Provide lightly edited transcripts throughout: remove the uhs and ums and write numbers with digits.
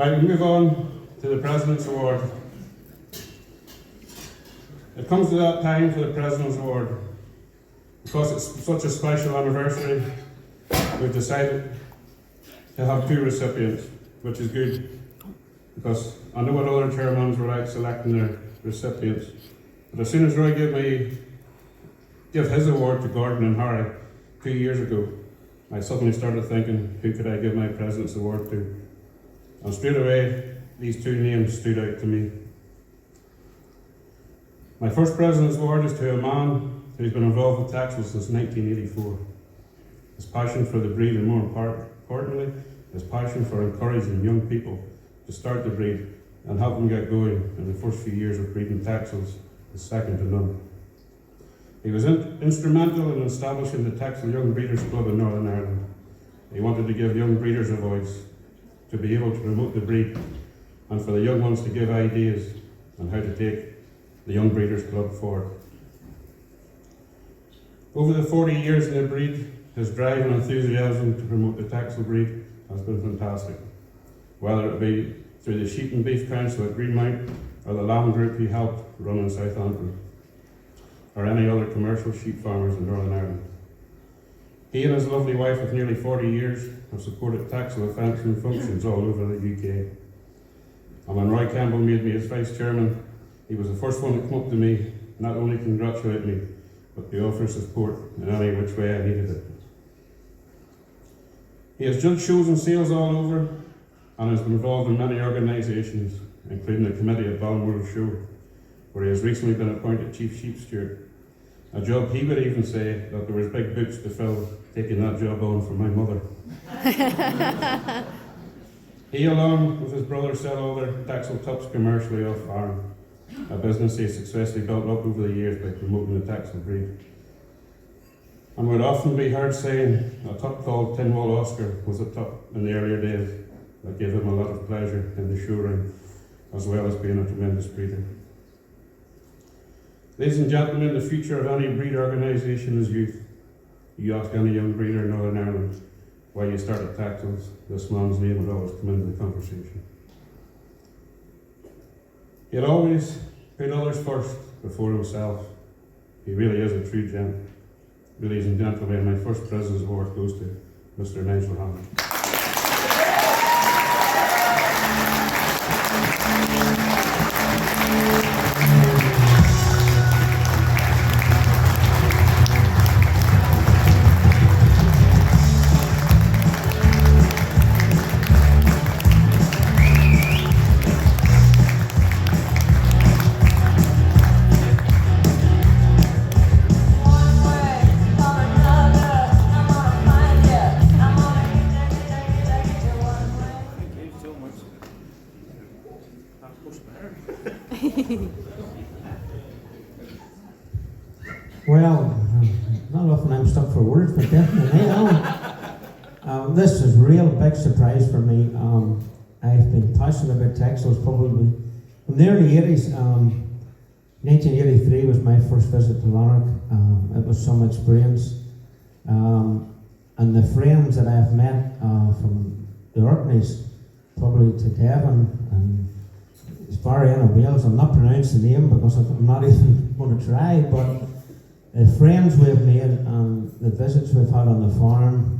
Right, we move on to the President's Award. It comes to that time for the President's Award. Because it's such a special anniversary, we've decided to have two recipients, which is good, because I know what other chairmans were like selecting their recipients. But as soon as Roy gave his award to Gordon and Harry 2 years ago, I suddenly started thinking, who could I give my President's Award to? And straight away, these two names stood out to me. My first President's Award is to a man who's been involved with Texel since 1984. His passion for the breed, and more importantly, his passion for encouraging young people to start the breed and help them get going in the first few years of breeding Texels is second to none. He was instrumental in establishing the Texel Young Breeders Club in Northern Ireland. He wanted to give young breeders a voice, to be able to promote the breed, and for the young ones to give ideas on how to take the Young Breeders Club forward. Over the 40 years in the breed, his drive and enthusiasm to promote the Texel breed has been fantastic. Whether it be through the Sheep and Beef Council at Greenmount, or the lamb group he helped run in Southampton, or any other commercial sheep farmers in Northern Ireland. He and his lovely wife of nearly 40 years have supported Texel events and functions all over the UK. And when Roy Campbell made me his vice chairman, he was the first one to come up to me, not only congratulate me, but to offer support in any which way I needed it. He has judged shows and sales all over, and has been involved in many organisations, including the committee at Ballynadrenta, where he has recently been appointed Chief Sheep Steward, a job he would even say that there was big boots to fill taking that job on for my mother. He, along with his brother, sell all their Texel tups commercially off farm, a business he successfully built up over the years by promoting the Texel breed. And would often be heard saying a tup called Tinwall Oscar was a tup in the earlier days that gave him a lot of pleasure in the show ring, as well as being a tremendous breeder. Ladies and gentlemen, the future of any breed organisation is youth. You ask any young breeder in Northern Ireland why you started Texels, this man's name would always come into the conversation. He had always put others first before himself. He really is a true gent. Ladies and gentlemen, my first President's Award goes to Mr. Nigel Hamill. Well, not often I'm stuck for words, but definitely this is a real big surprise for me. I've been passionate about Texels probably from the early 80s. 1983 was my first visit to Lanarkshire. It was some experience. And the friends that I've met from the Orkneys, probably to Devon and Ballynadrenta Wales, I'm not pronouncing the name because I'm not even going to try, but the friends we've made and the visits we've had on the farm,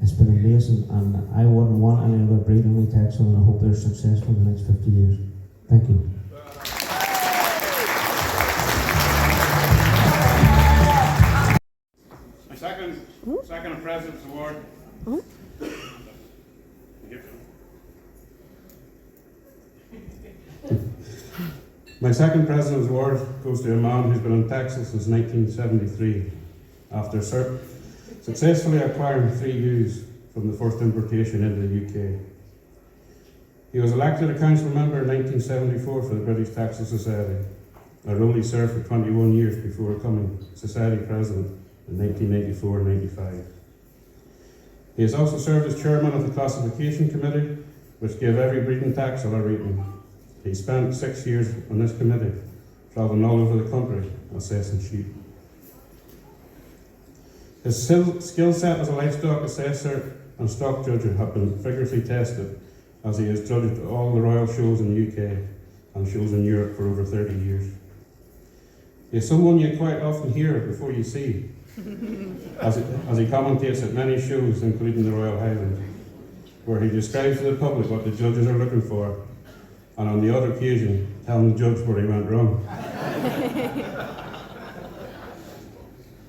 it's been amazing, and I wouldn't want any other breed in my Texel, and I hope they're successful in the next 50 years. Thank you. My second President's Award. My second President's Award goes to a man who's been in Texel since 1973, after successfully acquiring 3 ewes from the first importation into the UK. He was elected a council member in 1974 for the British Texel Society, a role he served for 21 years before becoming Society President in 1994-95. He has also served as chairman of the Classification Committee, which gave every breeding Texel a rating. He spent 6 years on this committee, travelling all over the country assessing sheep. His skill set as a livestock assessor and stock judge have been vigorously tested, as he has judged all the royal shows in the UK and shows in Europe for over 30 years. He is someone you quite often hear before you see, as he commentates at many shows, including the Royal Highland, where he describes to the public what the judges are looking for, and on the odd occasion, telling the judge where he went wrong.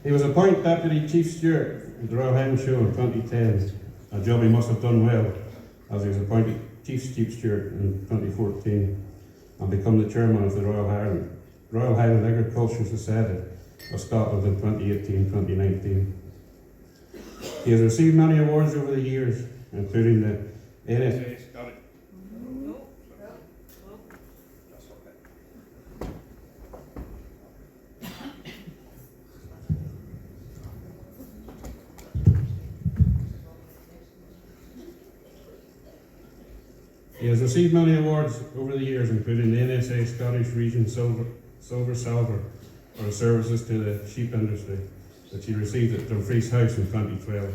He was appointed Deputy Chief Steward at the Royal Highland Show in 2010, a job he must have done well, as he was appointed Chief Steward in 2014 and become the Chairman of the Royal Highland Agricultural Society of Scotland in 2018-2019. He has received many awards over the years, including the NSA. He has received many awards over the years, including the NSA Scottish Region Silver for his services to the sheep industry, which he received at Dumfries House in 2012.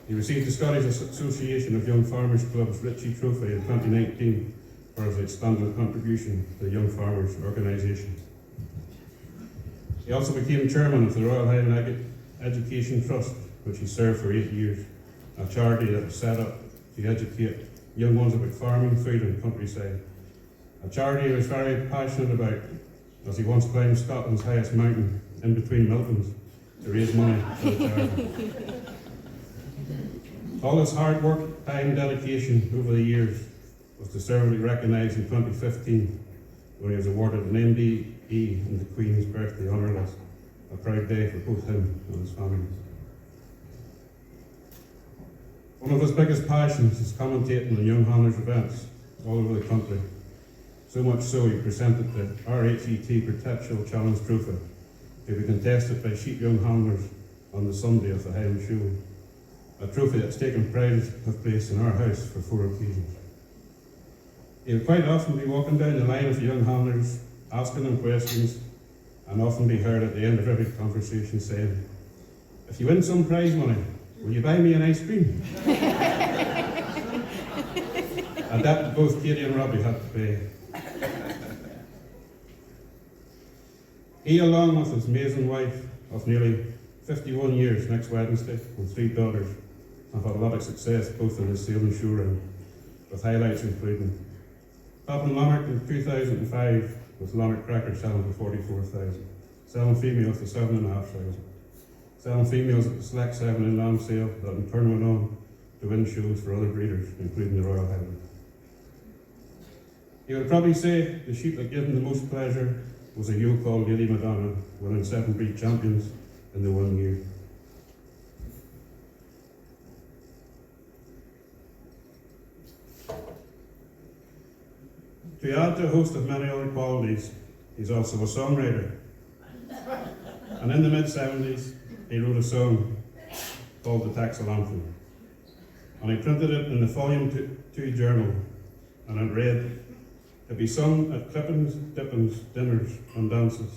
He received the Scottish Association of Young Farmers Club's Ritchie Trophy in 2019 for his outstanding contribution to the Young Farmers organisation. He also became Chairman of the Royal Highland Education Trust, which he served for 8 years, a charity that was set up to educate young ones about farming, food and countryside. A charity he was very passionate about, as he once climbed Scotland's highest mountain in between mountains to raise money for the charity. All his hard work, time, dedication over the years was deservedly recognised in 2015 when he was awarded an MBE in the Queen's Birthday Honour List, a proud day for both him and his family. One of his biggest passions is commentating on young handlers events all over the country. So much so he presented the RHET Perpetual Challenge Trophy to be contested by sheep young handlers on the Sunday of the Highland Show, a trophy that's taken pride of place in our house for 4 occasions. He would quite often be walking down the line of the young handlers, asking them questions, and often be heard at the end of every conversation saying, "If you win some prize money, will you buy me an ice cream?" And that both Katie and Robbie had to pay. He, along with his amazing wife of nearly 51 years next Wednesday and 3 daughters, have had a lot of success both in the sale and show ring, with highlights including topping Lanark in 2005 with Lanark Cracker selling for 44,000, selling females for 7,500. Selling females at the Select 7 in Lamb Sale that in turn went on to win shows for other breeders, including the Royal Highland. He would probably say the sheep that gave him the most pleasure was a ewe called Lady Madonna, winning 7 breed champions in the 1 year. To add to a host of many other qualities, he's also a songwriter. And in the mid-70s, he wrote a song called the Texel Anthem. And he printed it in the Volume 2 Journal, and it read, "To be sung at clippings, dippings, dinners and dances,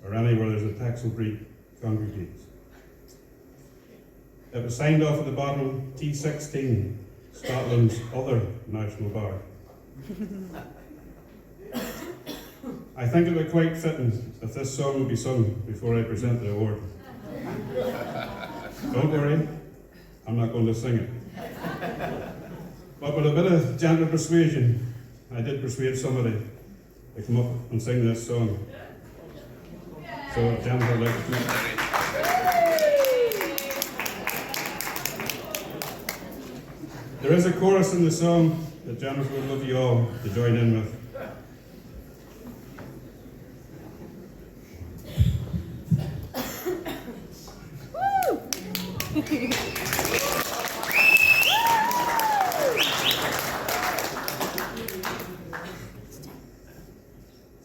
or anywhere there's a Texel breed congregates." It was signed off at the bottom, T16, Scotland's other national bar. I think it would be quite fitting if this song would be sung before I present the award. Don't worry, I'm not going to sing it. But with a bit of gentle persuasion, I did persuade somebody to come up and sing this song. So, gentle, like there is a chorus in the song that Jennifer would love you all to join in with.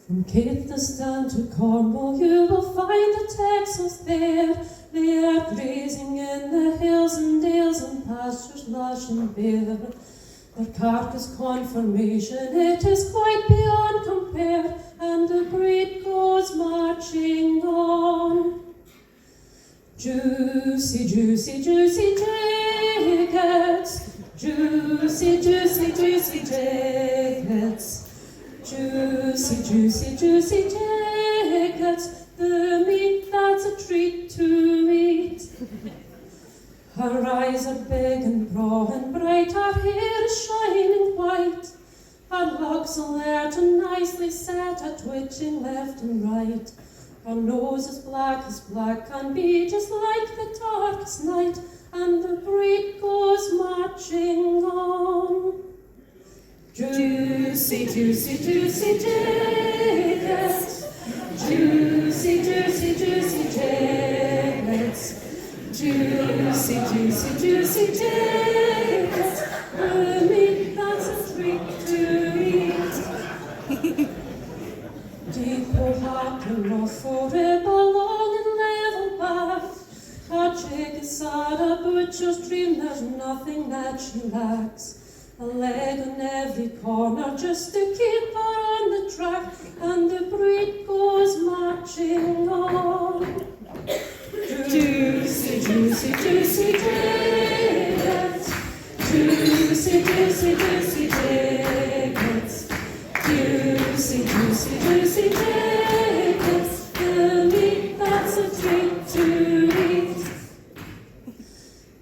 From Caithness to Cornwall you will find the Texels there. They are grazing in the hills and dales and pastures lush and bare. Their carcass conformation, it is quite beyond compare, and the breed goes marching on. Juicy, juicy, juicy jackets, Juicy, juicy, juicy jackets. Juicy, juicy, juicy jackets. The meat that's a treat to eat. Her eyes are big and broad and bright, her hair is shining white. Her locks alert and nicely set, a twitching left and right. Her nose as black can be, just like the darkest night, and the breed goes marching on. Juicy, juicy, juicy jackets. Juicy, juicy, juicy jackets. Juicy, juicy, juicy jackets. The meat that's a treat to eat. Deep her heart and rough for it, long and level back. Her chick is sad, a butcher's dream, there's nothing that she lacks. A leg on every corner just to keep her on the track, and the breed goes marching on. Juicy, juicy, juicy jackets. Juicy, juicy, juicy jackets. Juicy, juicy, juicy jackets. The meat that's a treat to eat.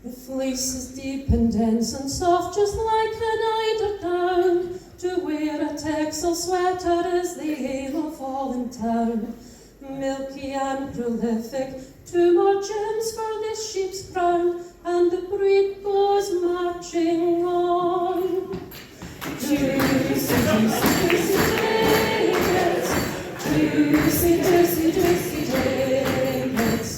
The fleece is deep and dense and soft, just like an eider down. To wear a Texel sweater is the aim of all in town. Milky and prolific, 2 more gems for this sheep's crown, and the breed goes marching on. Juicy, juicy, juicy jackets. Juicy, juicy, juicy jackets.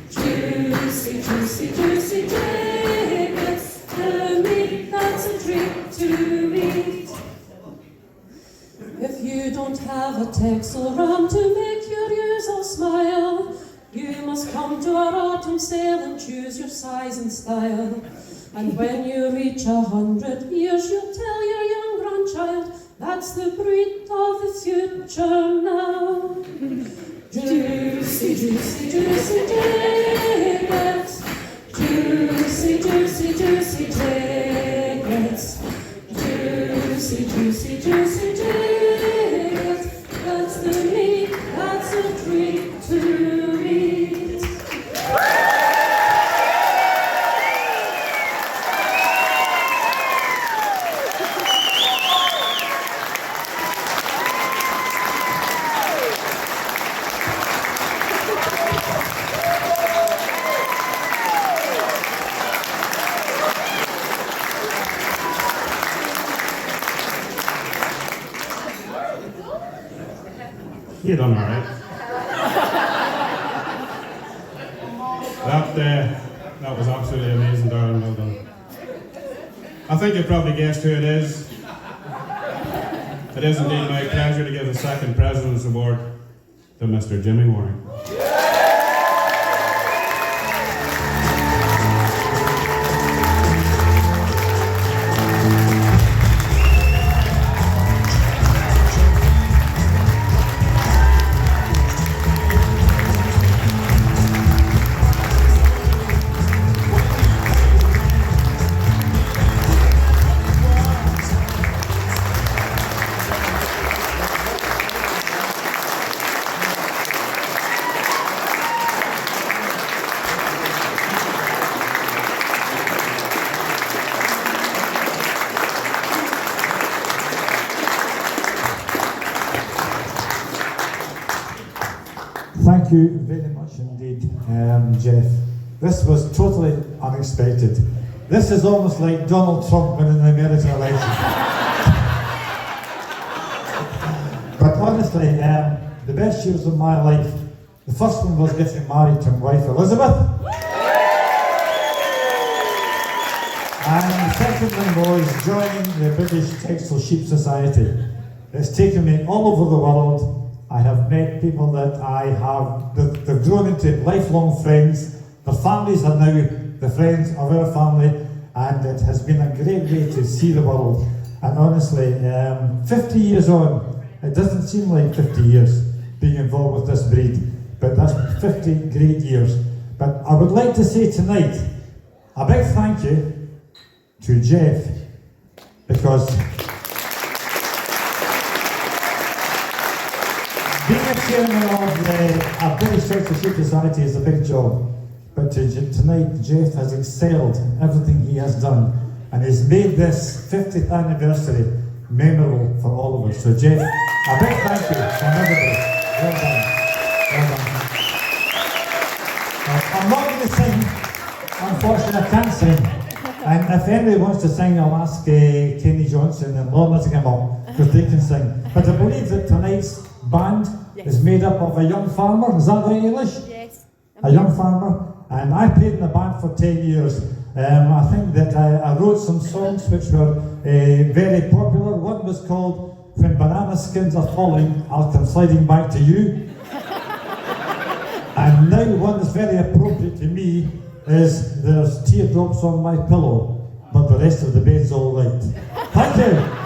Juicy, juicy, juicy jackets. The meat that's a treat to eat. If you don't have a Texel ram to make your usual smile, you must come to our autumn sale and choose your size and style. And when you reach 100 years, you'll tell your young grandchild, that's the breed of the future now. Juicy, juicy, juicy jackets. Juicy, juicy, juicy jackets. Juicy, juicy, juicy jackets. That's the meat, that's a treat to eat. You done all right. That was absolutely amazing, darling. Well done. I think you probably guessed who it is. It is indeed my pleasure to give the second President's Award to Mr. Jimmy Warnock. Thank you very much indeed, Jeff. This was totally unexpected. This is almost like Donald Trump winning the American election. But honestly, the best years of my life, the first one was getting married to my wife Elizabeth. And the second one was joining the British Texel Sheep Society. It's taken me all over the world. I have met people that they've grown into lifelong friends. Their families are now the friends of our family, and it has been a great way to see the world. And honestly, 50 years on, it doesn't seem like 50 years being involved with this breed, but that's 50 great years. But I would like to say tonight, a big thank you to Jeff, because being a chairman of a British Texel Sheep Society is a big job, but tonight Jeff has excelled in everything he has done, and he's made this 50th anniversary memorable for all of us. So Jeff, a big thank you from everybody. Well done. Well done. I'm not going to sing, unfortunately I can't sing. And if anybody wants to sing, I'll ask Kenny Johnson and Lorna to come up, because they can sing. But I believe that tonight's band is made up of a young farmer, is that right, Eilish? Yes. A young farmer, and I played in the band for 10 years. I think that I wrote some songs which were very popular. One was called When Banana Skins Are Falling, I'll Come Sliding Back to You. And now one that's very appropriate to me is There's Teardrops on My Pillow, but the rest of the bed's all right. Thank you.